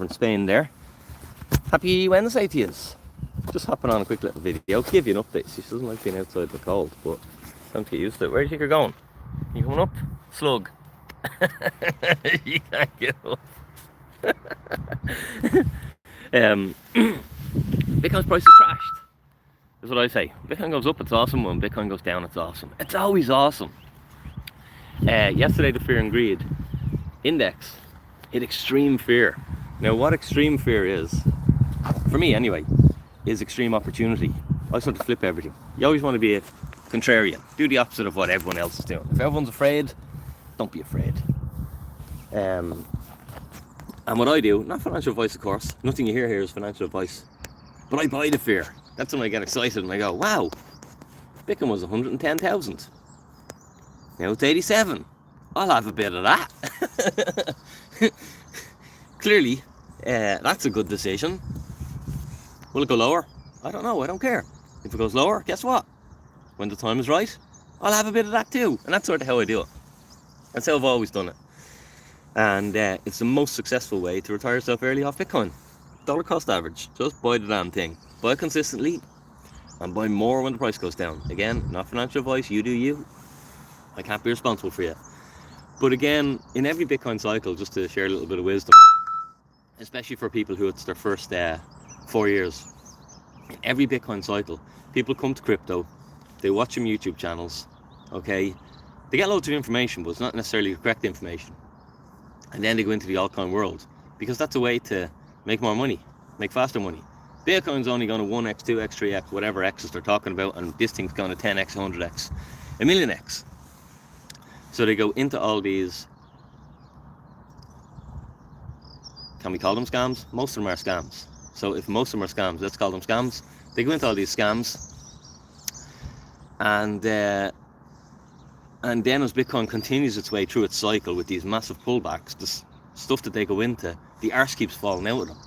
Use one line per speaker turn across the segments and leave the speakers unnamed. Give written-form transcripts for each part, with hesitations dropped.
in Spain there. Happy Wednesday to you. Just hopping on a quick little video to give you an update. She doesn't like being outside in the cold, but time to get used to it. Where do you think you're going? You coming up? Slug. You can't get up. Bitcoin's price is crashed. That's what I say. Bitcoin goes up, it's awesome. When Bitcoin goes down, it's awesome. It's always awesome. Yesterday, the fear and greed index hit extreme fear. Now, what extreme fear is, for me anyway, is extreme opportunity. I sort of flip everything. You always want to be a contrarian. Do the opposite of what everyone else is doing. If everyone's afraid, don't be afraid. And what I do, not financial advice of course, nothing you hear here is financial advice, but I buy the fear. That's when I get excited and I go, wow, Bitcoin was 110,000. Now it's 87. I'll have a bit of that. Clearly, that's a good decision. Will it go lower? I don't know, I don't care. If it goes lower, guess what? When the time is right, I'll have a bit of that too. And that's sort of how I do it. That's how I've always done it. And it's the most successful way to retire yourself early off Bitcoin. Dollar cost average. Just buy the damn thing. Buy consistently and buy more when the price goes down. Again, not financial advice, you do you. I can't be responsible for you. But again, in every Bitcoin cycle, just to share a little bit of wisdom, especially for people who it's their first 4 years, in every Bitcoin cycle, people come to crypto, they watch some YouTube channels, okay? They get loads of information, but it's not necessarily the correct information. And then they go into the altcoin world, because that's a way to make more money, make faster money. Bitcoin's only going to 1x, 2x, 3x, whatever x's they're talking about, and this thing's going to 10x, 100x, a million x. So they go into all these, can we call them scams? Most of them are scams. So if most of them are scams, let's call them scams. They go into all these scams, and then as Bitcoin continues its way through its cycle with these massive pullbacks, the stuff that they go into, the arse keeps falling out of them.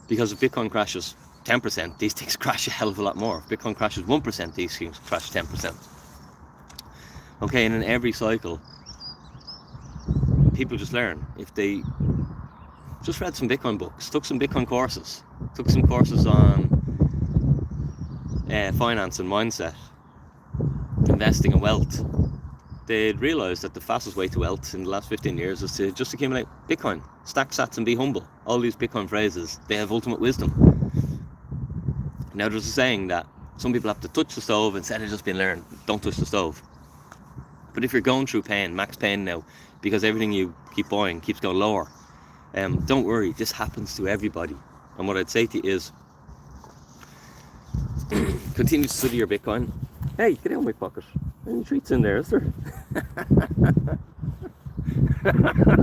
Because if Bitcoin crashes 10%, these things crash a hell of a lot more. If Bitcoin crashes 1%, these things crash 10%. Okay, and in every cycle, people just learn. If they just read some Bitcoin books, took some Bitcoin courses, took some courses on finance and mindset, investing and wealth, they'd realise that the fastest way to wealth in the last 15 years is to just accumulate Bitcoin, stack sats and be humble. All these Bitcoin phrases, they have ultimate wisdom. Now there's a saying that some people have to touch the stove instead of just being learned. Don't touch the stove. But if you're going through pain, max pain now, because everything you keep buying keeps going lower, don't worry, this happens to everybody. And what I'd say to you is, continue to study your Bitcoin. Hey, get out of my pocket. Any treats in there, is there?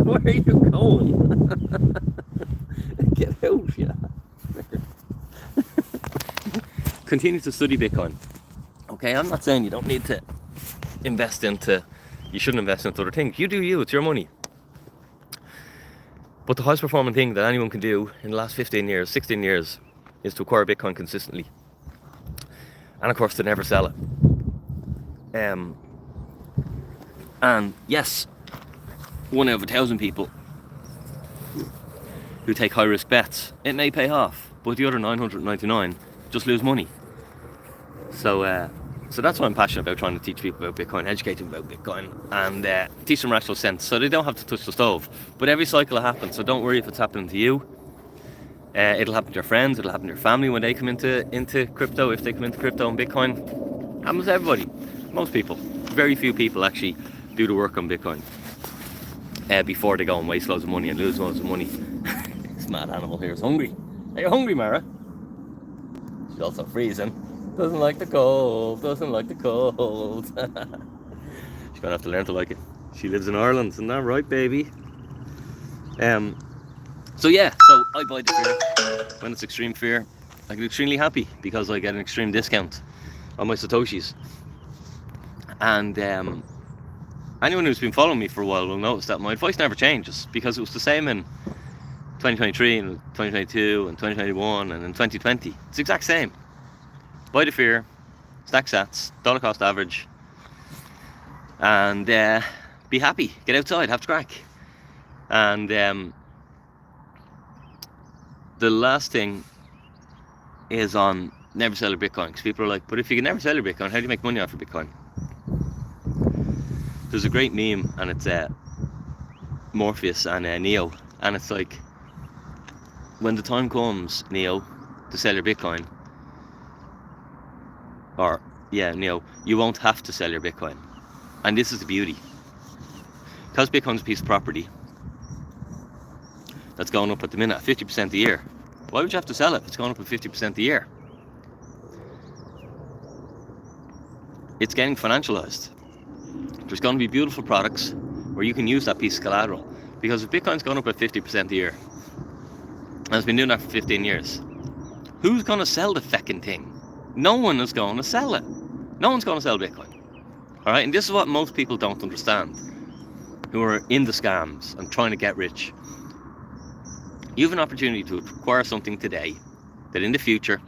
Where are you going? Get out, yeah. Continue to study Bitcoin. Okay, I'm not saying you don't need to you shouldn't invest into other things. You do you, it's your money. But the highest performing thing that anyone can do in the last 15 years, 16 years, is to acquire Bitcoin consistently. And of course, to never sell it. And yes, 1 out of 1,000 people who take high risk bets, it may pay off, but the other 999 just lose money. So that's why I'm passionate about trying to teach people about Bitcoin, educate them about Bitcoin, and teach them rational sense so they don't have to touch the stove. But every cycle it happens, so don't worry if it's happening to you. It'll happen to your friends, it'll happen to your family when they come into crypto, if they come into crypto and Bitcoin. Happens to everybody, most people. Very few people actually do the work on Bitcoin before they go and waste loads of money and lose loads of money. This mad animal here is hungry. Are you hungry, Mara? She's also freezing. Doesn't like the cold, doesn't like the cold. She's gonna have to learn to like it. She lives in Ireland, isn't that right, baby? So yeah, so I buy the fear. When it's extreme fear, I get extremely happy because I get an extreme discount on my Satoshis. And anyone who's been following me for a while will notice that my advice never changes, because it was the same in 2023 and 2022 and 2021 and in 2020. It's the exact same. Buy the fear, stack sats, dollar cost average, and be happy. Get outside, have to crack. And the last thing is on never sell your Bitcoin, because people are like, but if you can never sell your Bitcoin, how do you make money off your Bitcoin? There's a great meme, and it's Morpheus and Neo, and it's like, when the time comes, Neo, to sell your Bitcoin, Neo, you won't have to sell your Bitcoin. And this is the beauty. Because Bitcoin's a piece of property that's going up at the minute at 50% a year, why would you have to sell it if it's going up at 50% a year? It's getting financialized. There's going to be beautiful products where you can use that piece of collateral. Because if Bitcoin's going up at 50% a year, and it's been doing that for 15 years, who's going to sell the feckin' thing? No one is going to sell it. No one's going to sell Bitcoin. Alright, and this is what most people don't understand, who are in the scams and trying to get rich. You have an opportunity to acquire something today that in the future,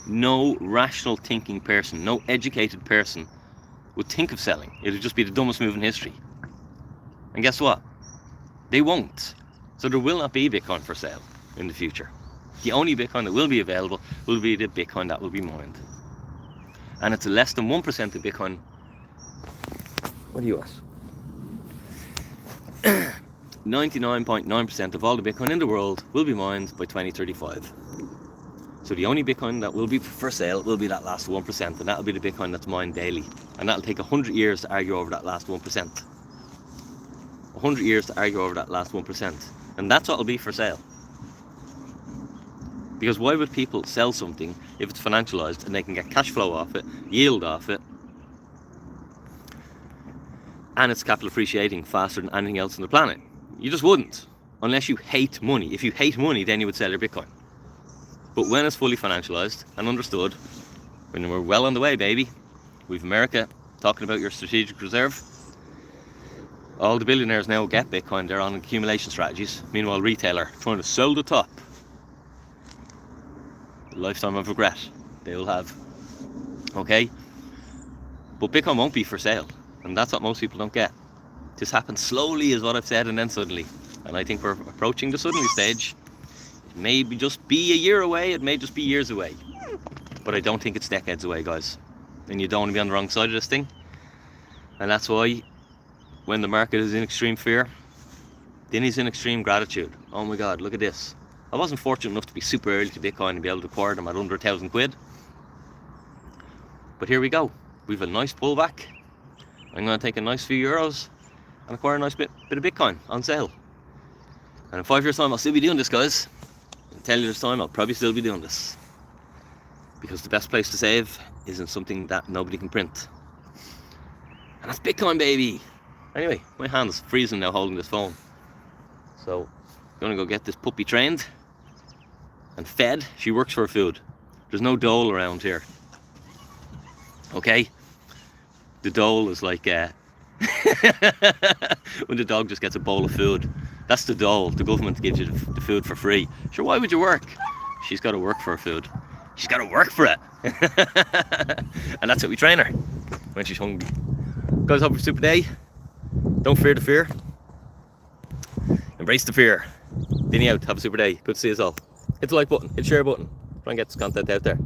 no rational thinking person, no educated person would think of selling. It would just be the dumbest move in history. And guess what? They won't. So there will not be Bitcoin for sale in the future. The only Bitcoin that will be available will be the Bitcoin that will be mined. And it's less than 1% of Bitcoin. What are you at? 99.9% of all the Bitcoin in the world will be mined by 2035. So the only Bitcoin that will be for sale will be that last 1%, and that'll be the Bitcoin that's mined daily. And that'll take 100 years to argue over that last 1%. 100 years to argue over that last 1%. And that's what will be for sale. Because why would people sell something if it's financialized and they can get cash flow off it, yield off it, and it's capital appreciating faster than anything else on the planet? You just wouldn't, unless you hate money. If you hate money, then you would sell your Bitcoin. But when it's fully financialized and understood, when we're well on the way, baby, we've America talking about your strategic reserve. All the billionaires now get Bitcoin. They're on accumulation strategies. Meanwhile, retailer trying to sell the top. The lifetime of regret they will have. Okay? But Bitcoin won't be for sale. And that's what most people don't get. This happens slowly is what I've said, and then suddenly. And I think we're approaching the suddenly stage. It may just be a year away, it may just be years away. But I don't think it's decades away, guys. And you don't want to be on the wrong side of this thing. And that's why, when the market is in extreme fear, Dinny's in extreme gratitude. Oh my God, look at this. I wasn't fortunate enough to be super early to Bitcoin and be able to acquire them at under 1,000 quid. But here we go. We've a nice pullback. I'm going to take a nice few euros and acquire a nice bit of Bitcoin on sale. And in 5 years' time, I'll still be doing this, guys. In 10 years' time, I'll probably still be doing this. Because the best place to save isn't something that nobody can print. And that's Bitcoin, baby. Anyway, my hand's freezing now holding this phone. So, I'm going to go get this puppy trained and fed. She works for her food. There's no dole around here. Okay? The dole is like when the dog just gets a bowl of food. That's the dole. The government gives you the food for free. Sure, why would you work? She's got to work for her food. She's got to work for it. And that's how we train her when she's hungry. Guys, hope for a super day. Don't fear the fear. Embrace the fear. Dinny out. Have a super day. Good to see us all. Hit the like button. Hit the share button. Try and get this content out there.